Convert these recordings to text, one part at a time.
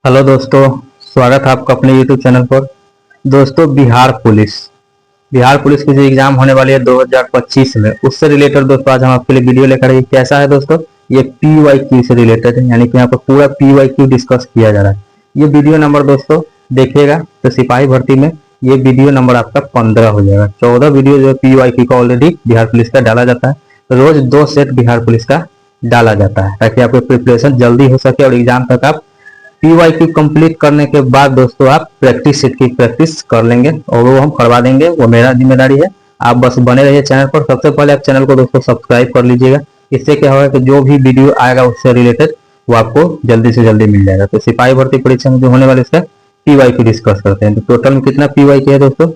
Hello दोस्तों। स्वागत है आपका अपने यूट्यूब चैनल पर। दोस्तों, बिहार पुलिस की जो एग्जाम होने वाली है 2025 में, उससे रिलेटेड दोस्तों आज हम आपके लिए वीडियो लेकर आए। कैसा है दोस्तों? ये PYQ से रिलेटेड है, यानी कि यहाँ पर पूरा PYQ डिस्कस किया जा रहा है। ये वीडियो नंबर दोस्तों देखिएगा तो सिपाही भर्ती में ये वीडियो नंबर आपका 15 हो जाएगा। 14 वीडियो जो PYQ का ऑलरेडी बिहार पुलिस का डाला जाता है। रोज 2 सेट बिहार पुलिस का डाला जाता है ताकि आपकी प्रिपरेशन जल्दी हो सके और एग्जाम तक आप PYQ कंप्लीट करने के बाद दोस्तों आप प्रैक्टिस सेट की प्रैक्टिस कर लेंगे और वो हम करवा देंगे। वो मेरा जिम्मेदारी है। आप बस बने रहिए चैनल पर। सबसे पहले आप चैनल को दोस्तों सब्सक्राइब कर लीजिएगा। इससे क्या होगा कि जो भी वीडियो आएगा उससे रिलेटेड वो आपको जल्दी से जल्दी मिल जाएगा। तो सिपाही भर्ती परीक्षा में जो होने वाले इसका PYQ डिस्कस करते हैं। तो टोटल में कितना PYQ है दोस्तों,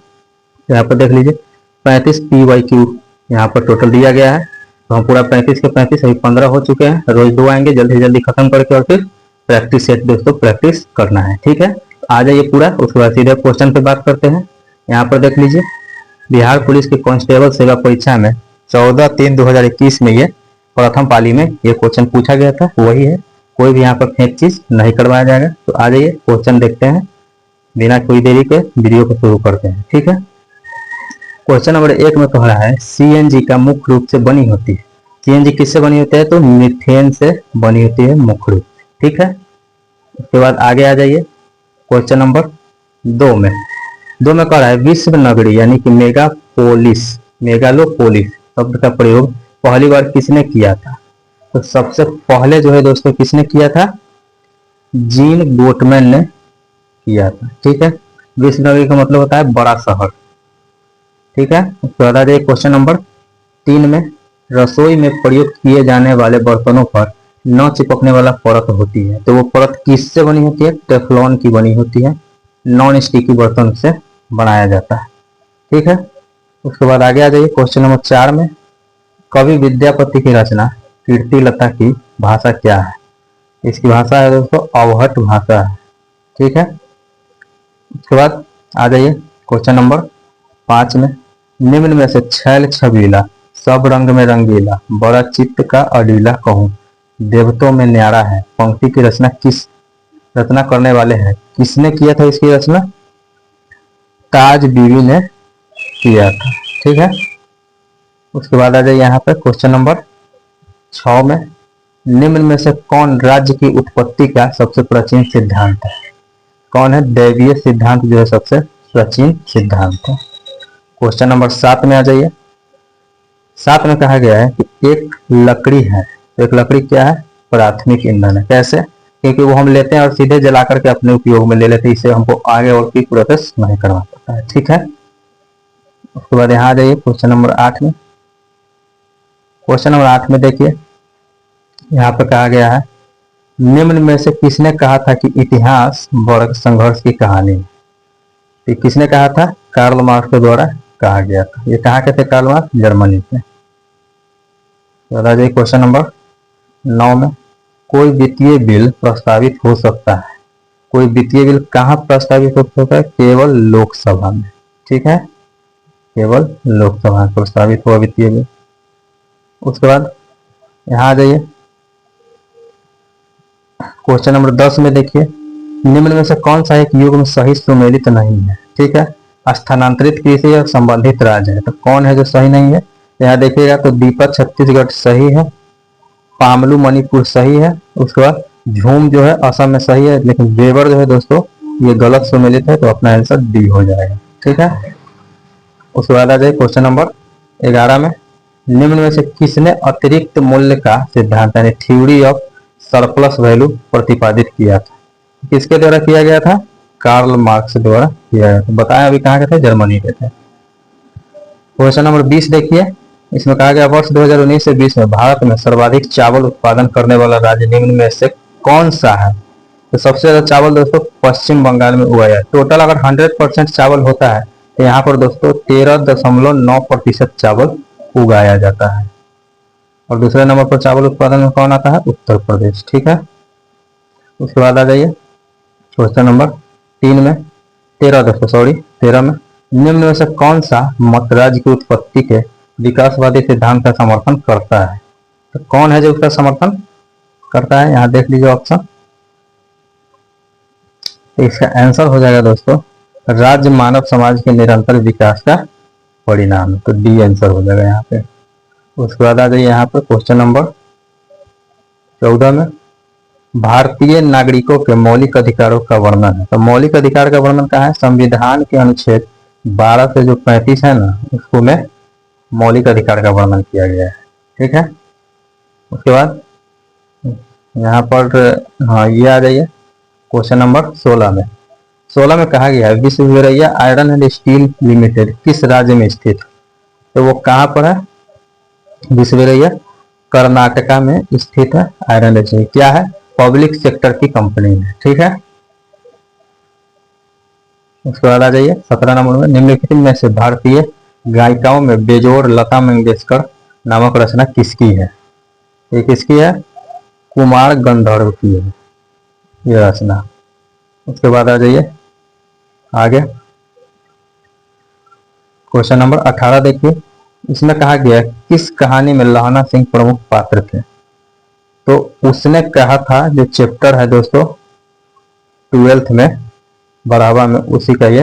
यहाँ पर देख लीजिए। 35 PYQ यहाँ पर टोटल दिया गया है। तो हम पूरा 35 के 35 अभी 15 हो चुके हैं। रोज 2 आएंगे, जल्दी से जल्दी खत्म करके और फिर प्रैक्टिस सेट दोस्तों प्रैक्टिस करना है। ठीक है, आ जाइए पूरा। उसके बाद सीधे क्वेश्चन पे बात करते हैं। यहाँ पर देख लीजिए, बिहार पुलिस के कांस्टेबल सेवा परीक्षा में 14/3/2021 में ये प्रथम पाली में ये क्वेश्चन पूछा गया था। वही है, कोई भी यहाँ पर फेक चीज नहीं करवाया जाएगा। तो आ जाइए क्वेश्चन देखते हैं। बिना कोई देरी के वीडियो को शुरू करते हैं। ठीक है, क्वेश्चन नंबर 1 में कह रहा है CNG का मुख्य रूप से बनी होती है। CNG किससे बनी होती है? तो मीथेन से बनी होती है मुख्य रूप। ठीक है, उसके बाद आगे आ जाइए क्वेश्चन नंबर 2 में। कह रहा है विश्व नगरी यानी कि मेगालोपोलिस शब्द का प्रयोग पहली बार किसने किया था? तो सबसे पहले जो है दोस्तों किसने किया था? जीन गोटमैन ने किया था। ठीक है, विश्व नगरी का मतलब होता है बड़ा शहर। ठीक है, उसके बाद आ जाइए क्वेश्चन नंबर 3 में। रसोई में प्रयोग किए जाने वाले बर्तनों पर न चिपकने वाला परत होती है। तो वो परत किससे बनी होती है? टेफ्लॉन की बनी होती है। नॉन स्टिकी बर्तन से बनाया जाता है। ठीक है, उसके बाद आगे आ जाइए क्वेश्चन नंबर 4 में। कवि विद्यापति की रचना कीर्तिलता की भाषा क्या है? इसकी भाषा है दोस्तों अवहट भाषा है। ठीक है, उसके बाद आ जाइए क्वेश्चन नंबर 5 में। निम्न में से छैल छबीला सब रंग में रंगीला बड़ा चित्त का अडीला कहूं देवतों में न्यारा है पंक्ति की रचना करने वाले हैं? किसने किया था इसकी रचना? ताज बीवी ने किया था। ठीक है, उसके बाद आ जाइए यहाँ पे क्वेश्चन नंबर 6 में। निम्न में से कौन राज्य की उत्पत्ति का सबसे प्राचीन सिद्धांत है? कौन है? दैवीय सिद्धांत जो है सबसे प्राचीन सिद्धांत है। क्वेश्चन नंबर 7 में आ जाइए। 7 में कहा गया है कि एक लकड़ी है। तो एक लकड़ी क्या है? प्राथमिक ईंधन है। कैसे? क्योंकि वो हम लेते हैं और सीधे जला करके अपने उपयोग में ले लेते हैं। इससे हमको आगे और की प्रोसेस नहीं करना पड़ता है। ठीक है, उसके बाद यहाँ आ जाइए क्वेश्चन नंबर 8 में। क्वेश्चन नंबर 8 में देखिए, यहाँ पे कहा गया है निम्न में से किसने कहा था कि इतिहास वर्ग संघर्ष की कहानी है? तो किसने कहा था? कार्ल मार्क्स के द्वारा कहा गया था। ये कहाँ के थे कार्ल मार्क्स? जर्मनी से। तो आ जाइए क्वेश्चन नंबर 9 में। कोई वित्तीय बिल प्रस्तावित हो सकता है। कोई वित्तीय बिल कहाँ प्रस्तावित हो सकता है? केवल लोकसभा में। ठीक है, केवल लोकसभा में प्रस्तावित हुआ वित्तीय बिल। उसके बाद यहाँ आ जाइए क्वेश्चन नंबर 10 में देखिए, निम्न में से कौन सा एक युग में सही सुमेलित नहीं है? ठीक है, स्थानांतरित कृषि और संबंधित राज्य है। तो कौन है जो सही नहीं है? यहाँ देखिएगा तो दीपक छत्तीसगढ़ सही है, पामलू मणिपुर सही है, उसके बाद झूम जो है असम में सही है, लेकिन वेबर जो है दोस्तों ये गलत सुमेलित है। तो अपना आंसर डी हो जाएगा। ठीक है, उसके बाद आ जाए क्वेश्चन नंबर 11 में। निम्न में से किसने अतिरिक्त मूल्य का सिद्धांत यानी थ्योरी ऑफ सरप्लस वैल्यू प्रतिपादित किया था? किसके द्वारा किया गया था? कार्ल मार्क्स द्वारा किया गया था। बताएं अभी कहाँ के थे? जर्मनी के थे। क्वेश्चन नंबर 20 देखिए, इसमें कहा गया वर्ष 2019 से 20 में भारत में सर्वाधिक चावल उत्पादन करने वाला राज्य निम्न में से कौन सा है? तो सबसे ज्यादा चावल दोस्तों पश्चिम बंगाल में उगाया है। टोटल अगर 100% चावल होता है तो यहाँ पर दोस्तों 13.9% चावल उगाया जाता है। और दूसरे नंबर पर चावल उत्पादन में कौन आता है? उत्तर प्रदेश। ठीक है, उसके बाद आ जाइए क्वेश्चन नंबर 3 में 13 में निम्न में से कौन सा मत राज्य की उत्पत्ति के विकासवादी सिद्धांत का समर्थन करता है? तो कौन है जो उसका समर्थन करता है? यहाँ देख लीजिए ऑप्शन तो इसका आंसर हो जाएगा दोस्तों राज्य मानव समाज के निरंतर विकास का परिणाम है। तो डी आंसर हो जाएगा यहाँ पे। उसके बाद आ जाइए यहाँ पे क्वेश्चन नंबर 14 में भारतीय नागरिकों के मौलिक अधिकारों का वर्णन है। तो मौलिक अधिकार का वर्णन कहाँ है? संविधान के अनुच्छेद 12 से जो 35 है ना, उसको में मौलिक अधिकार का वर्णन किया गया है। ठीक है, उसके बाद यहाँ पर हाँ ये आ जाइए क्वेश्चन नंबर 16 में। 16 में कहा गया है Visvesvaraya iron and steel limited किस राज्य में स्थित है? तो वो कहाँ पर है? विश्वेश्वरैया कर्नाटका में स्थित है। आयरन एंड स्टील क्या है? पब्लिक सेक्टर की कंपनी है। ठीक है, उसके बाद आ जाइए 17 नंबर में निम्नलिखित में से भारतीय गायिकाओं में बेजोड़ लता मंगेशकर नामक रचना किसकी है? ये किसकी है? कुमार गंधर्व की है ये रचना। उसके बाद आ जाइए आगे क्वेश्चन नंबर 18 देखिए। इसमें कहा गया किस कहानी में लहना सिंह प्रमुख पात्र थे? तो उसने कहा था जो चैप्टर है दोस्तों 12th में बढ़ावा में, उसी का ये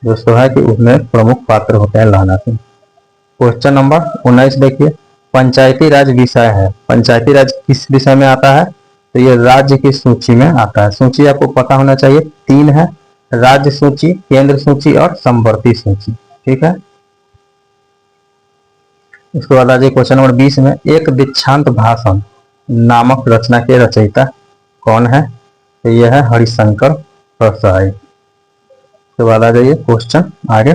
दोस्तों है कि उसमें प्रमुख पात्र होते हैं लहना सिंह। क्वेश्चन नंबर 19 देखिए पंचायती राज विषय है। पंचायती राज किस विषय में आता है? तो ये राज्य की सूची में आता है। सूची आपको पता होना चाहिए, 3 है, राज्य सूची, केंद्र सूची और समवर्ती सूची। ठीक है, इसके बाद आ जाइए क्वेश्चन नंबर 20 में एक दीक्षांत भाषण नामक रचना के रचयिता कौन है? तो यह है हरिशंकर प्रसाद। इसके बाद आ जाइए क्वेश्चन आगे,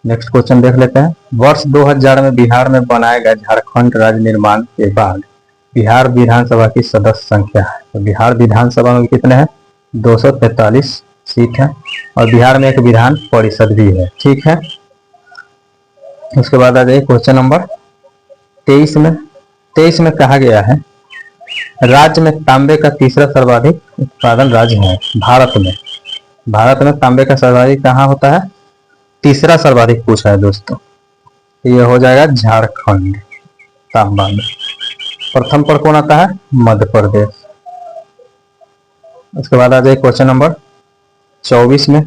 नेक्स्ट क्वेश्चन देख लेते हैं। वर्ष 2000 में बिहार में बनाए गए झारखंड राज्य निर्माण के बाद बिहार विधानसभा की सदस्य संख्या है। तो बिहार विधानसभा में कितने हैं? 243 सीट है और बिहार में एक विधान परिषद भी है। ठीक है, उसके बाद आ जाइए क्वेश्चन नंबर 23 में। 23 में कहा गया है राज्य में तांबे का तीसरा सर्वाधिक उत्पादन राज्य है भारत में। भारत में तांबे का सर्वाधिक कहाँ होता है? तीसरा सर्वाधिक पूछा है दोस्तों, ये हो जाएगा झारखंड तांबा में। प्रथम पर कौन आता है? मध्य प्रदेश। उसके बाद आ जाए क्वेश्चन नंबर 24 में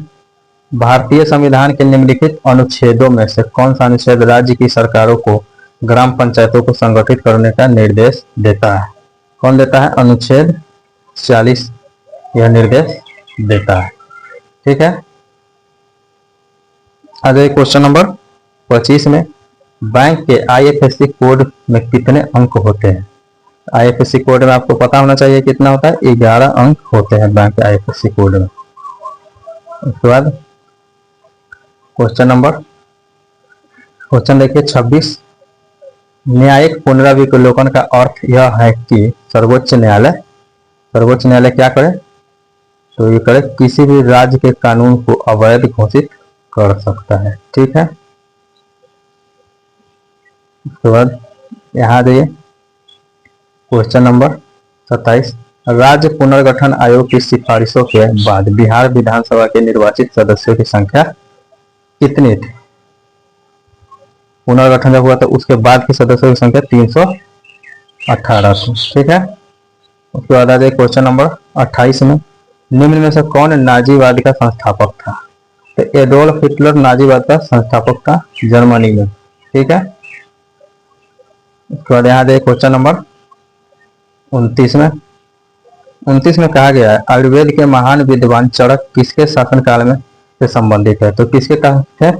भारतीय संविधान के निम्नलिखित अनुच्छेदों में से कौन सा अनुच्छेद राज्य की सरकारों को ग्राम पंचायतों को संगठित करने का निर्देश देता है? कौन देता है? अनुच्छेद 40 यह निर्देश देता है। ठीक है, आ जाइए क्वेश्चन नंबर 25 में बैंक के IFSC कोड में कितने अंक होते हैं? IFSC कोड में आपको पता होना चाहिए कितना होता है? 11 अंक होते हैं बैंक के IFSC कोड में। उसके बाद क्वेश्चन देखिए 26 न्यायिक पुनराविलोकन का अर्थ यह है कि सर्वोच्च न्यायालय क्या करे? तो ये करे किसी भी राज्य के कानून को अवैध घोषित कर सकता है। ठीक है, उसके बाद यहाँ देखिए क्वेश्चन नंबर 27 राज्य पुनर्गठन आयोग की सिफारिशों के बाद बिहार विधानसभा के निर्वाचित सदस्यों की संख्या कितनी थी? पुनर्गठन जब हुआ तो उसके बाद के सदस्यों की संख्या 318 थी। ठीक है, उसके बाद आ जाए क्वेश्चन नंबर 28 में निम्न में से कौन नाजीवाद का संस्थापक था? तो एडोल्फ हिटलर नाजीवाद का संस्थापक था जर्मनी में। ठीक है, उसके बाद यहाँ देखिए क्वेश्चन नंबर 29 में कहा गया है आयुर्वेद के महान विद्वान चरक किसके शासनकाल में से संबंधित है? तो किसके काल थे?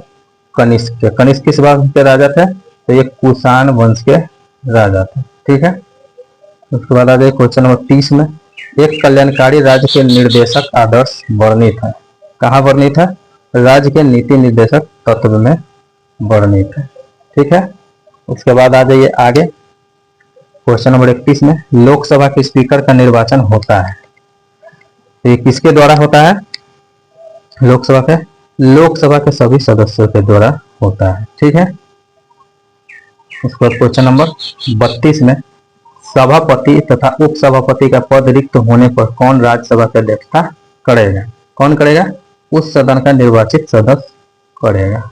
कनिष्क। कनिष्क किस वंश के राजा थे? तो ये कुषाण वंश के राजा थे। ठीक है, उसके बाद आ जाए क्वेश्चन नंबर 30 में एक कल्याणकारी राज्य के निर्देशक आदर्श वर्णित है। कहाँ वर्णित है? राज्य के नीति निर्देशक तत्व में वर्णित है। ठीक है, उसके बाद आ जाइए आगे क्वेश्चन नंबर 31 में लोकसभा के स्पीकर का निर्वाचन होता है। तो ये किसके द्वारा होता है? लोकसभा के सभी सदस्यों के द्वारा होता है। ठीक है, उसके बाद क्वेश्चन नंबर 32 में सभापति तथा उपसभापति का पद रिक्त होने पर कौन राज्यसभा की अध्यक्षता करेगा? कौन करेगा? उस सदन का निर्वाचित सदस्य करेगा।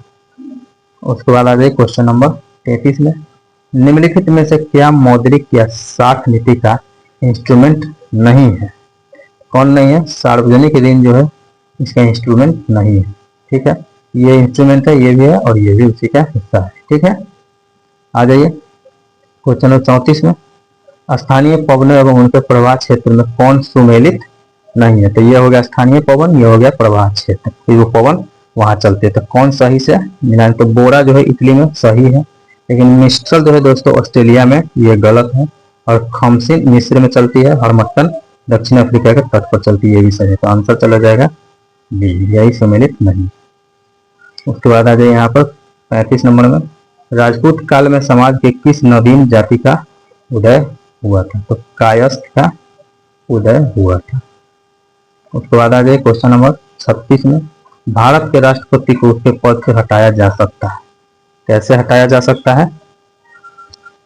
उसके बाद आ जाए क्वेश्चन नंबर 33 में निम्नलिखित में से क्या मौद्रिक या साख नीति का इंस्ट्रूमेंट नहीं है? कौन नहीं है, सार्वजनिक ऋण जो है इसका इंस्ट्रूमेंट नहीं है। ठीक है, ये इंस्ट्रूमेंट है, ये भी है और ये भी उसी का हिस्सा है। ठीक है, आ जाइए क्वेश्चन नंबर 34 में, स्थानीय पवनों एवं उनके प्रवाह क्षेत्र में कौन सुमेलित नहीं है। तो ये हो गया स्थानीय पवन, ये हो गया प्रवाह क्षेत्र, फिर वो पवन वहां चलते हैं। तो कौन सही से मिलान, तो बोरा जो है इटली में सही है, लेकिन मिस्ट्रल जो है दोस्तों ऑस्ट्रेलिया में, ये गलत है। और खमसिन मिस्र में चलती है, हरमट्टन दक्षिण अफ्रीका के तट पर चलती है, ये भी सही है। तो आंसर चला जाएगा बी, यही सम्मिलित नहीं। उसके बाद आ जाए यहाँ पर 35 नंबर में, राजपूत काल में समाज के किस नवीन जाति का उदय हुआ था। तो कायस्थ का उदय हुआ था। उसके बाद आ जाए क्वेश्चन नंबर 36 में, भारत के राष्ट्रपति को उसके पद से हटाया जा सकता है। कैसे हटाया जा सकता है,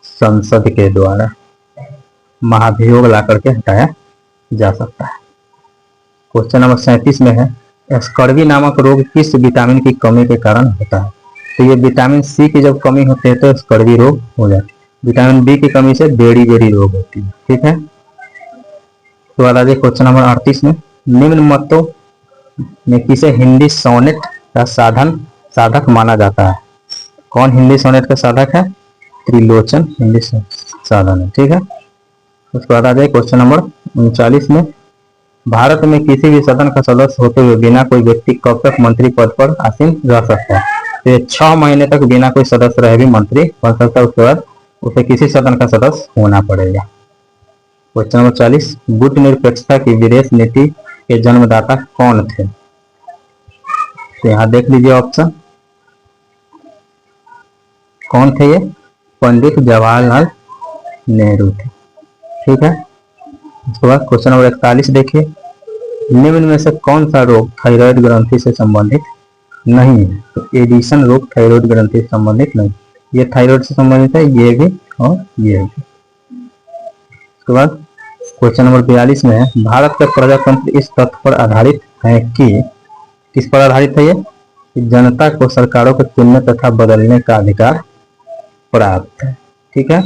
संसद के द्वारा महाभियोग ला करके हटाया जा सकता है। क्वेश्चन नंबर 37 में है, स्कर्वी नामक रोग किस विटामिन की कमी के कारण होता है। तो ये विटामिन सी की जब कमी होती है तो स्कर्वी रोग हो जाती है। विटामिन बी की कमी से बेड़ी बेड़ी रोग होती है। ठीक है, तो बाद आ जाए क्वेश्चन नंबर 38 में, निम्न मतों में किसे हिंदी सोनेट का साधक माना जाता है। कौन हिंदी सोनेट का साधक है, त्रिलोचन हिंदी साधन है। ठीक है, उसके बाद आ जाए क्वेश्चन नंबर 39 में, भारत में किसी भी सदन का सदस्य होते हुए बिना कोई व्यक्ति कब तक मंत्री पद पर आसीन रह सकता है। तो 6 महीने तक बिना कोई सदस्य रहे भी मंत्री बन सकता है, उसके बाद उसे किसी सदन का सदस्य होना पड़ेगा। क्वेश्चन नंबर 40, गुट निरपेक्षता की विदेश नीति के जन्मदाता कौन थे। तो यहाँ देख लीजिए ऑप्शन, कौन थे ये, पंडित जवाहरलाल नेहरू थे। ठीक है, उसके बाद क्वेश्चन नंबर 41 देखिए, निम्न में से कौन सा रोग थायराइड ग्रंथि से संबंधित नहीं है। तो एडिशन रोग थायराइड ग्रंथि से संबंधित नहीं, ये थायराइड से संबंधित है, ये भी और ये भी। उसके बाद क्वेश्चन नंबर 42 में है, भारत का प्रजातंत्र इस तथ्य पर आधारित है कि, किस पर आधारित है ये, कि जनता को सरकारों को चुनने तथा बदलने का अधिकार प्राप्त है। ठीक है,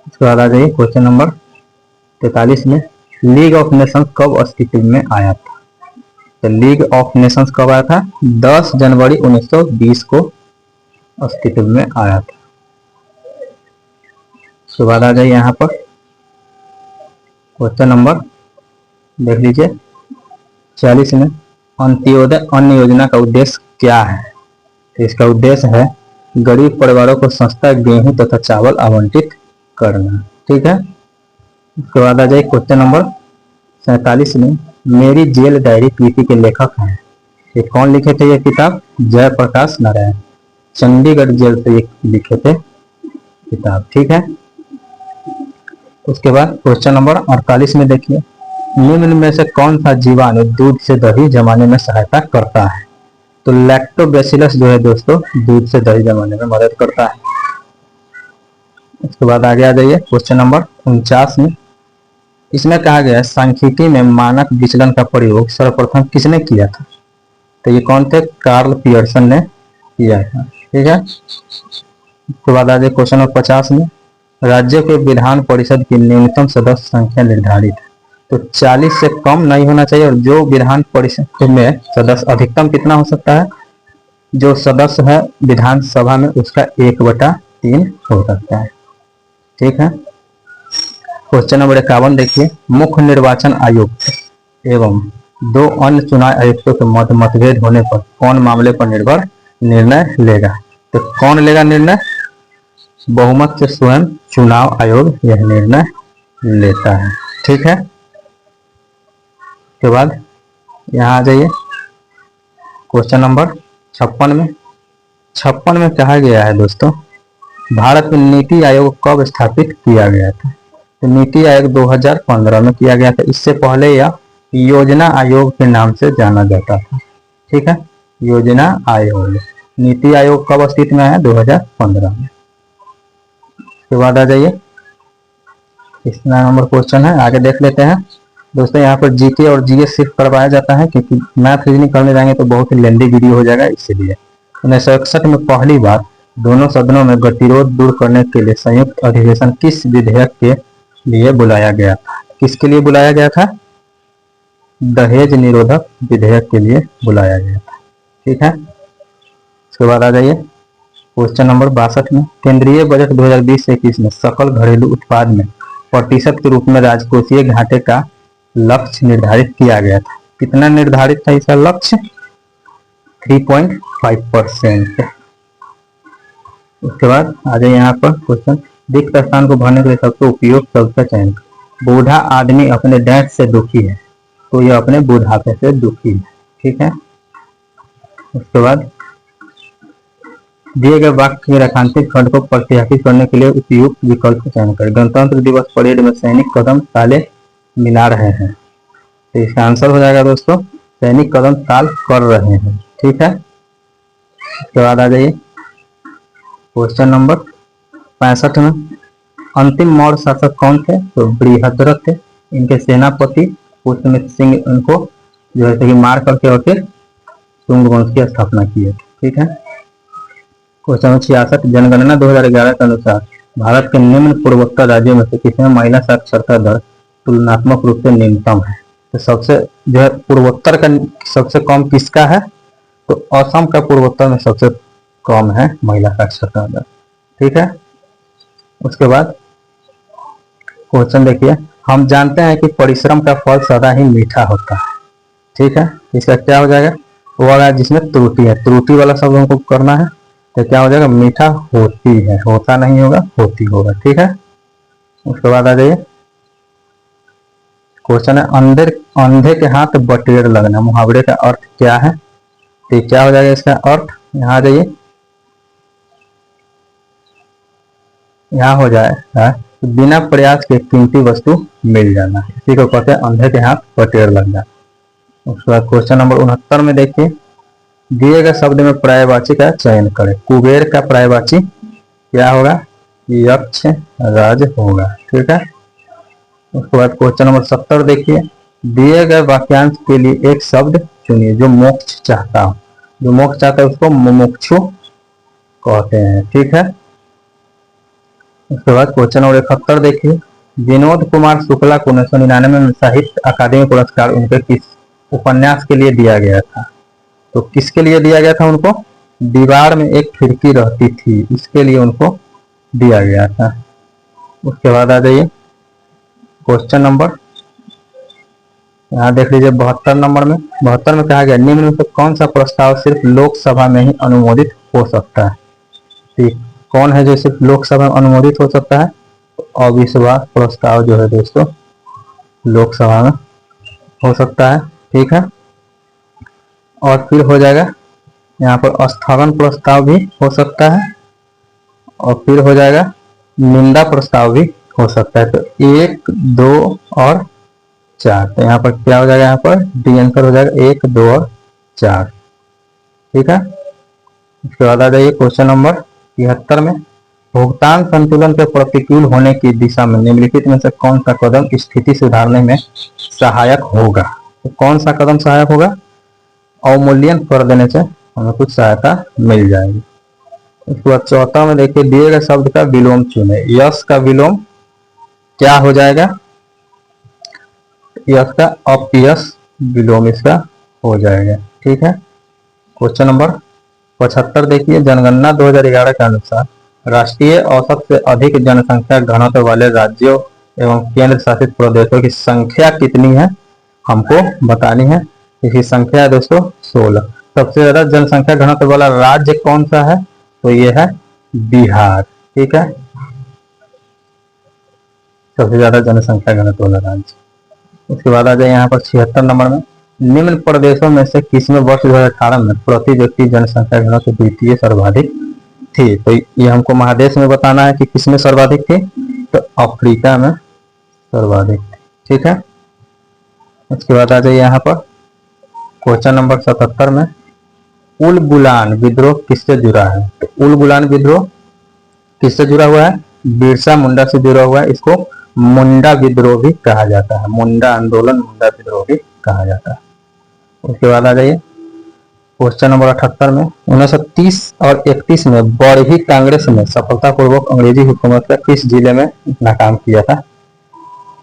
उसके बाद आ जाइए क्वेश्चन नंबर 43 में, लीग ऑफ नेशंस कब अस्तित्व में आया था। तो लीग ऑफ नेशंस कब आया था, 10 जनवरी 1920 को अस्तित्व में आया था। उसके बाद आ जाइए यहाँ पर क्वेश्चन नंबर देख लीजिए 40 में, अंत्योदय अन्न योजना का उद्देश्य क्या है। तो इसका उद्देश्य है गरीब परिवारों को सस्ता गेहूं तथा चावल आवंटित करना। ठीक है, उसके बाद आ जाए क्वेश्चन नंबर 47 में, मेरी जेल डायरी कृति के लेखक हैं। ये कौन लिखे थे ये किताब, जयप्रकाश नारायण, चंडीगढ़ जेल से ये लिखे थे किताब। ठीक है, उसके बाद क्वेश्चन नंबर 48 में देखिए, निम्न में से कौन सा जीवाणु दूध से दही जमाने में सहायता करता है। तो लैक्टोबैसिलस जो है दोस्तों दूध से दही जमाने में मदद करता है। उसके बाद आगे आ जाइए क्वेश्चन नंबर 49 में, इसमें कहा गया है सांख्यिकी में मानक विचलन का प्रयोग सर्वप्रथम किसने किया था। तो ये कौन थे, कार्ल पियर्सन ने किया था। ठीक है, उसके बाद आ जाए क्वेश्चन नंबर 50 में, राज्यों के विधान परिषद की न्यूनतम सदस्य संख्या निर्धारित है। तो 40 से कम नहीं होना चाहिए, और जो विधान परिषद में सदस्य अधिकतम कितना हो सकता है, जो सदस्य है विधानसभा में उसका 1/3 हो सकता है। ठीक है, क्वेश्चन नंबर 51 देखिए, मुख्य निर्वाचन आयुक्त एवं 2 अन्य चुनाव आयुक्तों के मध्य मतभेद होने पर कौन मामले पर निर्णय लेगा। तो कौन लेगा निर्णय, बहुमत से स्वयं चुनाव आयोग यह निर्णय लेता है। ठीक है, के बाद यहाँ आ जाइए क्वेश्चन नंबर 56 में कहा गया है दोस्तों, भारत में नीति आयोग कब स्थापित किया गया था। तो नीति आयोग 2015 में किया गया था, इससे पहले यह योजना आयोग के नाम से जाना जाता था। ठीक है, योजना आयोग, नीति आयोग कब अस्तित्व में आया, 2015 में। उसके बाद आ जाइए इस नंबर क्वेश्चन है, आगे देख लेते हैं दोस्तों। यहाँ पर जीके और जीएस सिर्फ करवाया जाता है, क्योंकि मैथ रीजनिंग करने जाएंगे तो बहुत ही लेंदी वीडियो हो जाएगा, इसलिए। 1961 में पहली बार दोनों सदनों में गतिरोध दूर करने के लिए संयुक्त अधिवेशन किस विधेयक के लिए बुलाया गया था। किसके लिए बुलाया गया था, दहेज निरोधक विधेयक के लिए बुलाया गया था। ठीक है, उसके बाद आ जाइए क्वेश्चन नंबर 62 में, केंद्रीय बजट 2020-21 में सकल घरेलू उत्पाद में प्रतिशत के रूप में राजकोषीय घाटे का लक्ष्य निर्धारित किया गया था। कितना निर्धारित था इसका लक्ष्य? 3.5%। उसके बाद आ जाइए यहाँ पर क्वेश्चन, रिक्त स्थान को भरने के लिए सबसे उपयुक्त शब्द का चयन। बूढ़ा आदमी अपने डैड से दुखी है, तो यह अपने बुढ़ापे से दुखी है। ठीक है, उसके बाद दिए गए वाक्य के रेखांकित खंड को प्रत्याशित करने के लिए उपयुक्त विकल्प का चयन करें। गणतंत्र दिवस परेड में सैनिक कदम ताले मिला रहे हैं, तो इसका आंसर हो जाएगा दोस्तों सैनिक कदम ताल कर रहे हैं। ठीक है, उसके बाद आ जाइए क्वेश्चन नंबर 65 में, अंतिम मौर्य शासक कौन थे? तो बृहद्रथ थे। इनके सेनापति पुष्यमित्र सिंह इनको जो है कि मार करके और फिर शुंग वंश की स्थापना की है। ठीक है, क्वेश्चन नंबर 66, जनगणना 2011 के अनुसार भारत के निम्न पूर्वोत्तर राज्यों में से किसमें महिला साक्षरता दर तुलनात्मक रूप से न्यूनतम है? तो सबसे जो है पूर्वोत्तर का सबसे कम किसका है? तो असम का पूर्वोत्तर में सबसे कम है महिला साक्षरता दर। ठीक है, उसके बाद क्वेश्चन देखिए, हम जानते हैं कि परिश्रम का फल सदा ही मीठा होता है। ठीक है, इसका क्या हो जाएगा? वो वाला जिसमें त्रुटि है, त्रुटि वाला शब्द हमको करना है, तो क्या हो जाएगा? मीठा होती है, होता नहीं होगा, होती होगा। ठीक है, उसके बाद आ जाइए क्वेश्चन है, अंधे के हाथ बटेर लगना, मुहावरे का अर्थ क्या है? तो क्या हो जाएगा इसका अर्थ? यहाँ आ जाइए, यहाँ हो जाएगा बिना प्रयास के कीमती वस्तु मिल जाना, इसी को कहते हैं अंधे के हाथ बटेर लगना। उसके बाद क्वेश्चन नंबर 69 में देखिए, दिए गए शब्द में पर्यायवाची का चयन करें। कुबेर का पर्यायवाची क्या होगा? यक्ष राज होगा। ठीक है, उसके बाद क्वेश्चन नंबर 70 देखिए, दिए गए वाक्यांश के लिए एक शब्द चुनिए जो मोक्ष चाहता हो। जो मोक्ष चाहता है उसको मुमुक्षु कहते हैं। ठीक है, उसके बाद क्वेश्चन नंबर 71 देखिए, विनोद कुमार शुक्ला को 1999 में साहित्य अकादमी पुरस्कार उनके किस उपन्यास के लिए दिया गया था? तो किसके लिए दिया गया था उनको? दीवार में एक खिड़की रहती थी, इसके लिए उनको दिया गया था। उसके बाद आ जाइए क्वेश्चन नंबर, यहाँ देख लीजिए 72 नंबर में, 72 में कहा गया निम्न में से कौन सा प्रस्ताव सिर्फ लोकसभा में ही अनुमोदित हो सकता है? ठीक, कौन है जो सिर्फ लोकसभा में अनुमोदित हो सकता है? तो अविश्वास प्रस्ताव जो है दोस्तों लोकसभा में हो सकता है। ठीक है, और फिर हो जाएगा यहाँ पर स्थगन प्रस्ताव भी हो सकता है, और फिर हो जाएगा निंदा प्रस्ताव भी हो सकता है। तो 1, 2 और 4, तो यहाँ पर क्या हो जाएगा? यहाँ पर डी आंसर हो जाएगा 1, 2 और 4। ठीक है, उसके बाद आ जाइए क्वेश्चन नंबर 73 में, भुगतान संतुलन के प्रतिकूल होने की दिशा में निम्नलिखित में से कौन सा कदम स्थिति सुधारने में सहायक होगा? तो कौन सा कदम सहायक होगा? अवमूल्यन कर देने से हमें कुछ सहायता मिल जाएगी। उसके बाद 74 में देखिए, दिए गए शब्द का विलोम चुने। यश का विलोम क्या हो जाएगा? यश का अपयश विलोम इसका हो जाएगा। ठीक है, क्वेश्चन नंबर 75 देखिए, जनगणना 2011 के अनुसार राष्ट्रीय औसत से अधिक जनसंख्या घनत्व वाले राज्यों एवं केंद्र शासित प्रदेशों की संख्या कितनी है हमको बतानी है। इसकी संख्या है दोस्तों 16। सबसे ज्यादा जनसंख्या घनत्व वाला राज्य कौन सा है? तो ये है बिहार। ठीक है, सबसे ज्यादा जनसंख्या घनत्व वाला राज्य। उसके बाद आ जाए यहाँ पर 76 नंबर में, निम्न प्रदेशों में से किसमें वर्ष 2018 में प्रति व्यक्ति जनसंख्या घनत्व द्वितीय सर्वाधिक थी? तो ये हमको महादेश में बताना है कि किसमें सर्वाधिक थी? तो अफ्रीका में सर्वाधिक थी। ठीक है, उसके बाद आ जाइए यहाँ पर क्वेश्चन नंबर 77 में, उलगुलान विद्रोह किससे जुड़ा है? तो उलगुलान विद्रोह किससे जुड़ा हुआ है? बिरसा मुंडा से जुड़ा हुआ है। इसको मुंडा विद्रोह भी कहा जाता है, मुंडा आंदोलन, मुंडा विद्रोह भी कहा जाता है। उसके बाद आ जाइए क्वेश्चन नंबर 78 में, 1930 और 31 में बरही कांग्रेस ने सफलतापूर्वक अंग्रेजी हुकूमत का किस जिले में नाकाम किया था?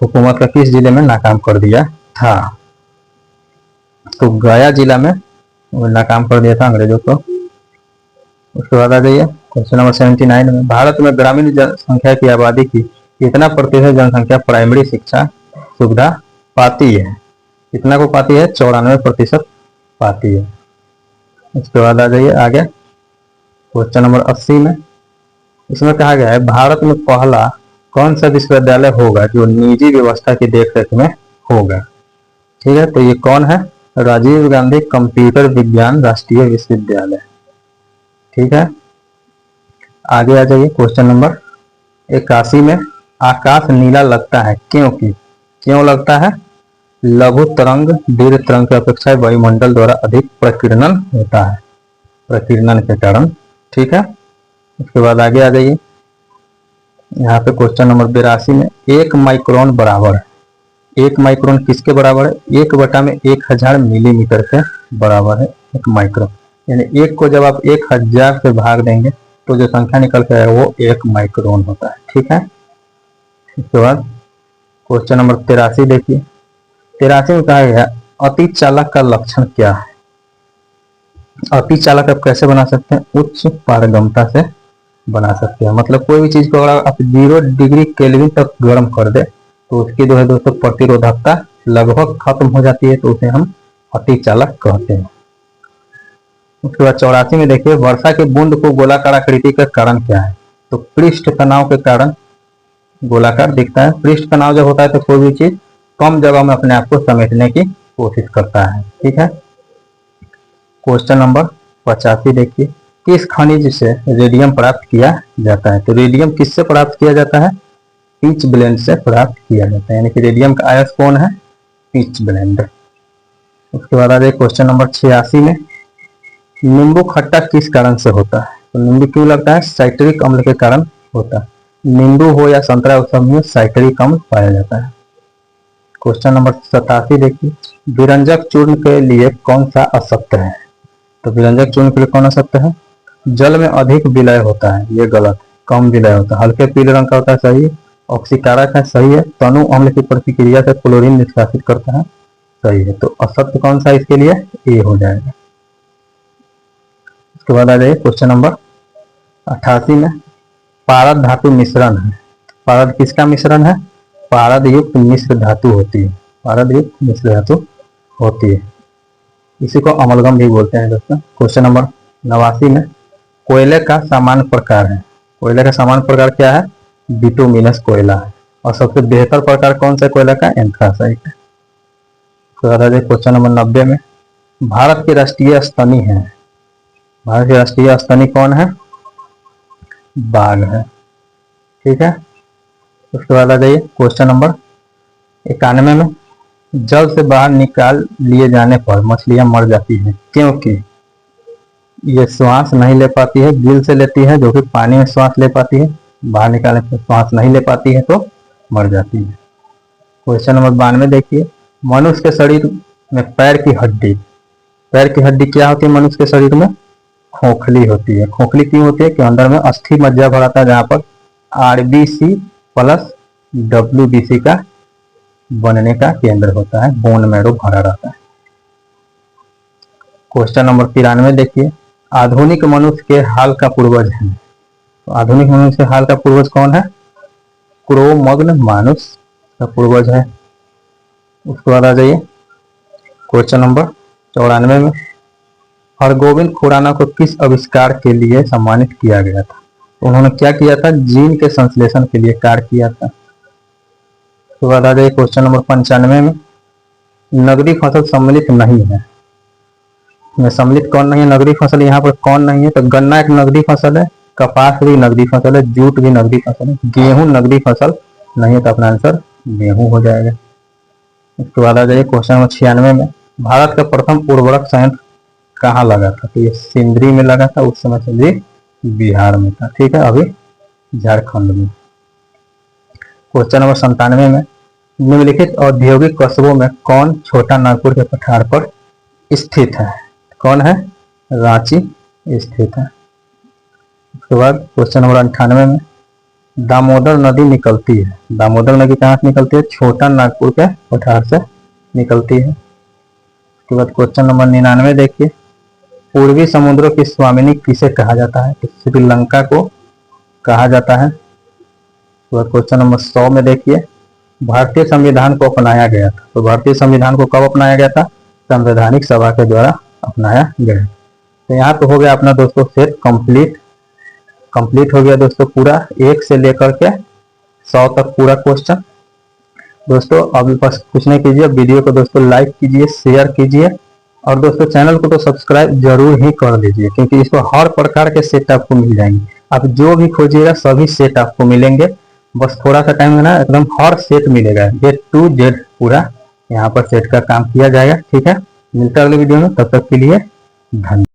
हुकूमत का किस जिले में नाकाम कर दिया था? तो गया जिला में नाकाम कर दिया था अंग्रेजों को। उसके बाद आ जाइए क्वेश्चन नंबर 79 में, भारत में ग्रामीण जनसंख्या की आबादी की कितना प्रतिशत जनसंख्या प्राइमरी शिक्षा सुविधा पाती है? कितना को पाती है? 94% पाती है। इसके बाद आ जाइए आगे क्वेश्चन नंबर 80 में, इसमें कहा गया है भारत में पहला कौन सा विश्वविद्यालय होगा जो निजी व्यवस्था की देखरेख में होगा? ठीक है, तो ये कौन है? राजीव गांधी कंप्यूटर विज्ञान राष्ट्रीय विश्वविद्यालय। ठीक है, आगे आ जाइए क्वेश्चन नंबर 81 में, आकाश नीला लगता है क्योंकि? क्यों लगता है? लघु तरंग दीर्घ तरंग की अपेक्षा वायुमंडल द्वारा अधिक प्रकीर्णन होता है, प्रकीर्णन के कारण। ठीक है, उसके बाद आगे आ जाइए, यहाँ पे क्वेश्चन नंबर 82 में, 1 माइक्रोन बराबर है, 1 माइक्रोन किसके बराबर है? 1/1000 मिलीमीटर के बराबर है 1 माइक्रोन। यानी 1 को जब आप 1000 से भाग देंगे तो जो संख्या निकल के आएगा वो 1 माइक्रोन होता है। ठीक है, इसके बाद क्वेश्चन नंबर 83 देखिए, 83 में कहा गया अति चालक का लक्षण क्या है? अति चालक आप कैसे बना सकते हैं? उच्च पारगम्यता से बना सकते हैं। मतलब कोई भी चीज को अगर आप 0 डिग्री केल्विन तक गर्म कर दे तो उसकी जो है दोस्तों प्रतिरोधकता लगभग खत्म हो जाती है, तो उसे हम अति चालक कहते हैं। उसके बाद 84 में देखिए, वर्षा की बूंद को गोलाकार आकृति का कारण क्या है? तो पृष्ठ तनाव के कारण गोलाकार दिखता है। पृष्ठ तनाव जब होता है तो कोई भी चीज कम जगह में अपने आप को समेटने की कोशिश करता है। ठीक है, क्वेश्चन नंबर 85 देखिए, किस खनिज से रेडियम प्राप्त किया जाता है? तो रेडियम किससे प्राप्त किया जाता है? पिच ब्लेंड से प्राप्त किया जाता है। यानी कि रेडियम का आयस कौन है? Pitch blend. उसके बाद आ जाए क्वेश्चन नंबर 86 में, नींबू खट्टा किस कारण से होता है? तो नींबू क्यों लगता है? साइट्रिक अम्ल के कारण होता है। नींबू हो या संतरा, उस सब में साइट्रिक अम्ल पाया जाता है। क्वेश्चन नंबर 87 देखिए, विरंजक चूर्ण के लिए कौन सा असत्य है? तो विरंजक चूर्ण के लिए कौन असत्य है? जल में अधिक विलय होता है, ये गलत है। कम विलय होता है, हल्के पीले रंग का होता है, सही है। ऑक्सीकारक है, सही है। तनु अम्ल की प्रतिक्रिया से क्लोरीन निष्कासित करता है, सही है। तो असत्य कौन सा इसके लिए? ए हो जाएगा। उसके बाद आ जाइए क्वेश्चन नंबर 88 में, पारद धातु मिश्रण है। पारद किसका मिश्रण है? पारद युक्त मिश्र धातु होती है, पारद युक्त मिश्र धातु होती है, इसी को अमलगम भी बोलते हैं दोस्तों। क्वेश्चन नंबर 89 में, कोयले का सामान्य प्रकार है। कोयले का सामान्य प्रकार क्या है? बिटुमिनस कोयला है। और सबसे बेहतर प्रकार कौन सा कोयला का? एंथ्रासाइट है। क्वेश्चन नंबर 90 में, भारत की राष्ट्रीय स्तनी है। भारत की राष्ट्रीय स्तनी कौन है? बाघ है। ठीक है, उसके बाद आ जाइए क्वेश्चन नंबर 91 में, जल से बाहर निकाल लिए जाने पर मछलियां मर जाती हैं क्योंकि? ये श्वास नहीं ले पाती है, गिल से लेती है, जो कि पानी में श्वास ले पाती है, बाहर निकालने पर श्वास नहीं ले पाती है तो मर जाती है। क्वेश्चन नंबर 92 देखिए, मनुष्य के शरीर में पैर की हड्डी, पैर की हड्डी क्या होती है मनुष्य के शरीर में? खोखली होती है। खोखली क्यों होती है? कि अंदर में अस्थि मज्जा भराता है, जहां पर आरबीसी प्लस डब्ल्यूबीसी का बनने का केंद्र होता है, बोन मैरो भरा रहता है। क्वेश्चन नंबर 93 देखिए, आधुनिक मनुष्य के हाल का पूर्वज है। तो आधुनिक मनुष्य के हाल का पूर्वज कौन है? क्रोमग्न मानुष का पूर्वज है। उसके बाद आ जाइए क्वेश्चन नंबर 94 में, हरगोविंद खुराना को किस आविष्कार के लिए सम्मानित किया गया था? तो उन्होंने क्या किया था? जीन के संश्लेषण के लिए कार्य किया था। उसके बाद आ जाइए क्वेश्चन नंबर 95 में, नगदी फसल सम्मिलित नहीं है। सम्मिलित कौन नहीं है? नगदी फसल यहाँ पर कौन नहीं है? तो गन्ना एक नगदी फसल है, कपास भी नगदी फसल है, जूट भी नगदी फसल है, गेहूं नगदी फसल नहीं है, तो अपना आंसर गेहूं हो जाएगा। उसके बाद आ जाइए क्वेश्चन नंबर 96 में, भारत का प्रथम उर्वरक संयंत्र कहाँ लगा था? तो ये सिंदरी में लगा था, उस समय सिंदरी बिहार में था। ठीक है, अभी झारखंड में। क्वेश्चन नंबर 97 में, निम्नलिखित औद्योगिक कस्बों में कौन छोटा नागपुर के पठार पर स्थित है? कौन है? रांची स्थित है। उसके बाद क्वेश्चन नंबर 98 में, दामोदर नदी निकलती है। दामोदर नदी कहाँ से निकलती है? छोटा नागपुर के पठार से निकलती है। उसके उसके बाद क्वेश्चन नंबर 99 देखिए, पूर्वी समुद्रों की स्वामिनी किसे कहा जाता है? श्रीलंका को कहा जाता है। उसके बाद क्वेश्चन नंबर 100 में देखिए, भारतीय संविधान को अपनाया गया था। तो भारतीय संविधान को कब अपनाया गया था? संवैधानिक सभा के द्वारा अपनाया गया। तो यहाँ पे हो गया अपना दोस्तों सेट कंप्लीट हो गया दोस्तों पूरा 1 से लेकर के 100 तक पूरा क्वेश्चन। दोस्तों अभी बस कुछ नहीं कीजिए, वीडियो को दोस्तों लाइक कीजिए, शेयर कीजिए और दोस्तों चैनल को तो सब्सक्राइब जरूर ही कर लीजिए, क्योंकि इसको हर प्रकार के सेट आपको मिल जाएंगे। आप जो भी खोजिएगा सभी सेट आपको मिलेंगे। बस थोड़ा सा टाइम देना, एकदम हर सेट मिलेगा, A to Z पूरा यहाँ पर सेट का काम किया जाएगा। ठीक है, मिलता है अगले वीडियो में, तब तक के लिए धन्यवाद।